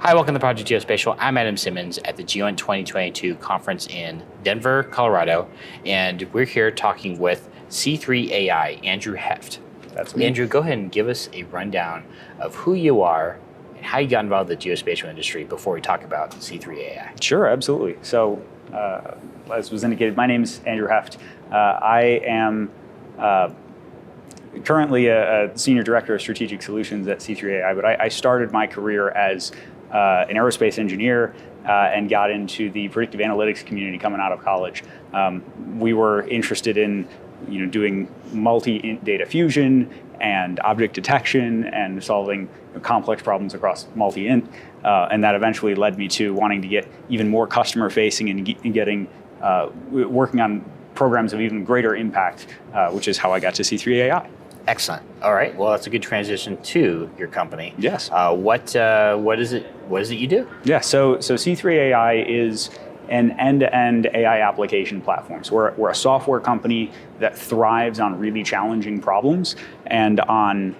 Hi, welcome to Project Geospatial. I'm Adam Simmons at the GEOINT 2022 conference in Denver, Colorado, and we're here talking with C3AI, Andrew Hoeft. That's me. Andrew, go ahead and give us a rundown of who you are and how you got involved in the geospatial industry before we talk about C3AI. Sure, absolutely. So, as was indicated, my name is Andrew Hoeft. I am currently a Senior Director of Strategic Solutions at C3AI, but I started my career as an aerospace engineer and got into the predictive analytics community coming out of college. We were interested in doing multi-data fusion and object detection and solving complex problems across multi-int, and that eventually led me to wanting to get even more customer-facing and getting working on programs of even greater impact, which is how I got to C3AI. Excellent. All right. Well, that's a good transition to your company. Yes. What is it? What is it you do? Yeah. So C3AI is an end-to-end AI application platform. So we're a software company that thrives on really challenging problems and on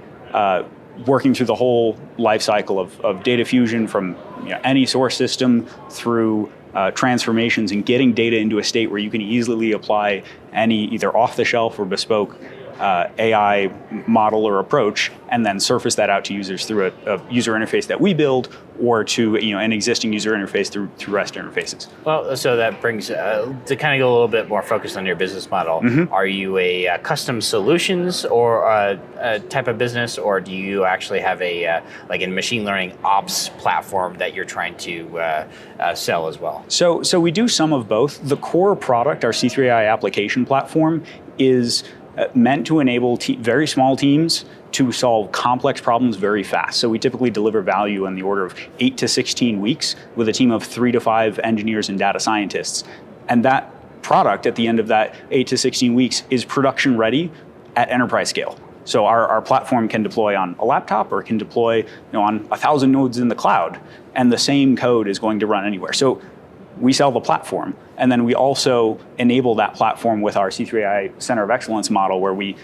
working through the whole life cycle of data fusion from any source system through transformations and getting data into a state where you can easily apply any either off-the-shelf or bespoke AI model or approach, and then surface that out to users through a user interface that we build, or to an existing user interface through REST interfaces. Well, so that brings to kind of go a little bit more focused on your business model. Mm-hmm. Are you a custom solutions or a type of business, or do you actually have a like a machine learning ops platform that you're trying to sell as well? So we do some of both. The core product, our C3AI application platform, is meant to enable very small teams to solve complex problems very fast. So we typically deliver value in the order of 8 to 16 weeks with a team of 3 to 5 engineers and data scientists. And that product at the end of that 8 to 16 weeks is production ready at enterprise scale. So our platform can deploy on a laptop or can deploy on 1,000 nodes in the cloud, and the same code is going to run anywhere. So we sell the platform, and then we also enable that platform with our C3AI Center of Excellence model, where we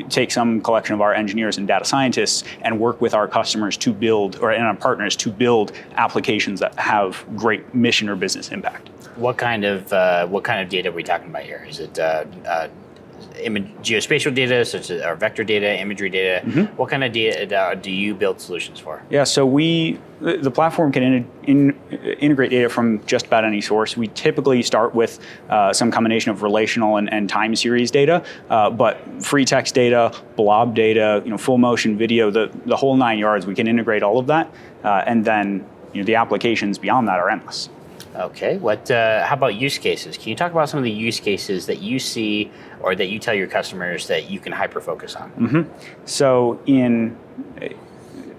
take some collection of our engineers and data scientists and work with our customers to build, and our partners to build applications that have great mission or business impact. What kind of data are we talking about here? Is it geospatial data, such as our vector data, imagery data? Mm-hmm. What kind of data do you build solutions for? Yeah, so the platform can integrate data from just about any source. We typically start with some combination of relational and time series data, but free text data, blob data, full motion video, the whole 9 yards. We can integrate all of that, and then the applications beyond that are endless. Okay, how about use cases? Can you talk about some of the use cases that you see or that you tell your customers that you can hyper-focus on? Mm-hmm. So in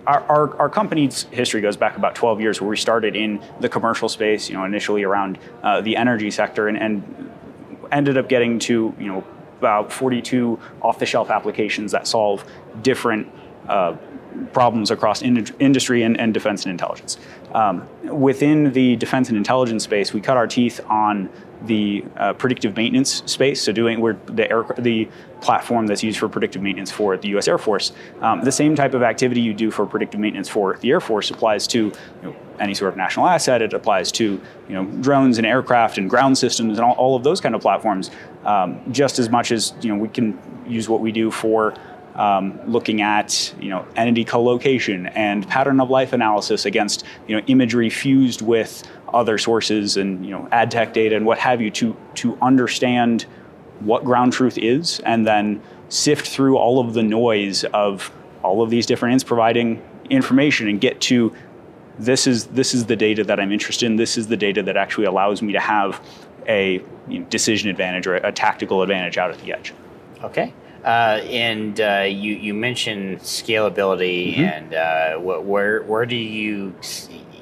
our company's history goes back about 12 years, where we started in the commercial space, initially around the energy sector, and ended up getting to about 42 off-the-shelf applications that solve different problems across industry and defense and intelligence. Within the defense and intelligence space, we cut our teeth on the predictive maintenance space. So we're the platform that's used for predictive maintenance for the U.S. Air Force. The same type of activity you do for predictive maintenance for the Air Force applies to any sort of national asset. It applies to drones and aircraft and ground systems and all of those kind of platforms. Just as much as we can use what we do for looking at entity co-location and pattern of life analysis against imagery fused with other sources and ad tech data and what have you to understand what ground truth is, and then sift through all of the noise of all of these different ends providing information and get to this is the data that I'm interested in. This is the data that actually allows me to have a decision advantage or a tactical advantage out at the edge. Okay. And you mentioned scalability, mm-hmm. And where do you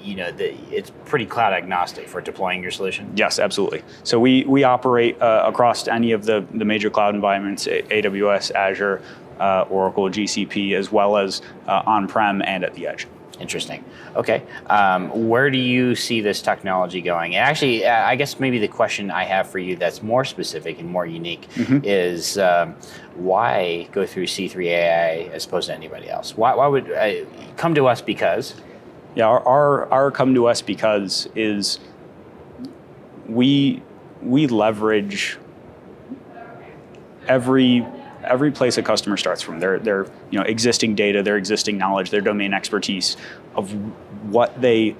it's pretty cloud agnostic for deploying your solution? Yes, absolutely. So we operate across any of the major cloud environments: AWS, Azure, Oracle, GCP, as well as on-prem and at the edge. Interesting. Okay. Where do you see this technology going? And actually, I guess maybe the question I have for you that's more specific and more unique, mm-hmm. is why go through C3AI as opposed to anybody else? Why would come to us? Because Yeah, our come to us because is we leverage every place a customer starts from, their existing data, their existing knowledge, their domain expertise of what they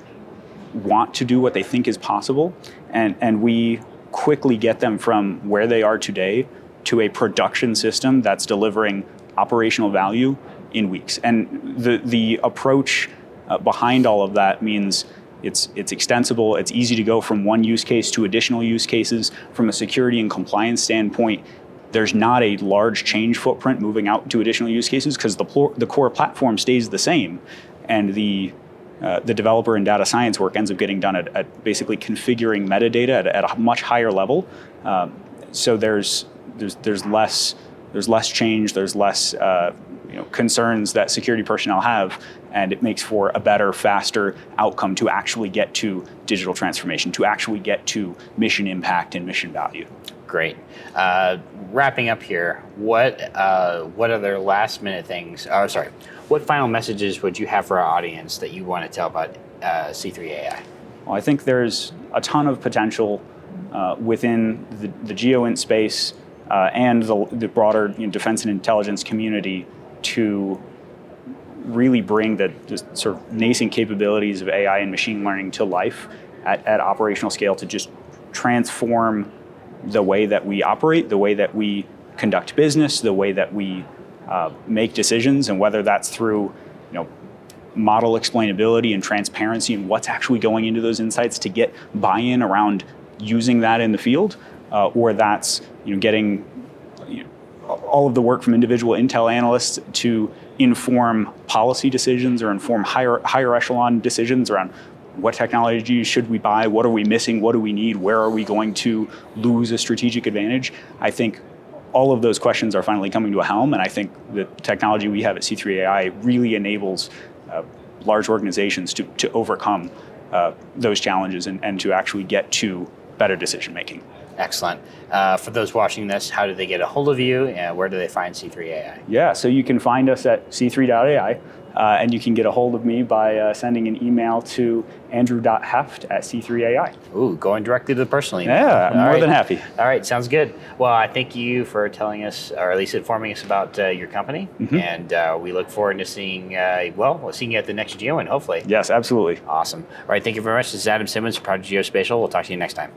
want to do, what they think is possible, and we quickly get them from where they are today to a production system that's delivering operational value in weeks. And the approach behind all of that means it's extensible, it's easy to go from one use case to additional use cases. From a security and compliance standpoint, there's not a large change footprint moving out to additional use cases because the core platform stays the same, and the developer and data science work ends up getting done at basically configuring metadata at a much higher level. So there's less change, there's less concerns that security personnel have, and it makes for a better, faster outcome to actually get to digital transformation, to actually get to mission impact and mission value. Great. Wrapping up here, what other last minute things? What final messages would you have for our audience that you want to tell about C3AI? Well, I think there's a ton of potential within the GEOINT space and the broader defense and intelligence community to really bring the sort of nascent capabilities of AI and machine learning to life at operational scale, to just transform the way that we operate, the way that we conduct business, the way that we make decisions, and whether that's through model explainability and transparency and what's actually going into those insights to get buy-in around using that in the field, or that's getting all of the work from individual intel analysts to inform policy decisions or inform higher echelon decisions around what technology should we buy, what are we missing, what do we need, where are we going to lose a strategic advantage. I think all of those questions are finally coming to a helm, and I think the technology we have at C3AI really enables large organizations to overcome those challenges and to actually get to better decision making. Excellent. For those watching this, how do they get a hold of you, and where do they find C3AI? Yeah, so you can find us at C3.ai, and you can get a hold of me by sending an email to andrew.heft@C3AI. Ooh, going directly to the personal email. Yeah, I'm more than happy. All right, sounds good. Well, I thank you for telling us, or at least informing us about your company, and we look forward to seeing you at the next GEOINT, hopefully. Yes, absolutely. Awesome. All right, thank you very much. This is Adam Simmons, Project Geospatial. We'll talk to you next time.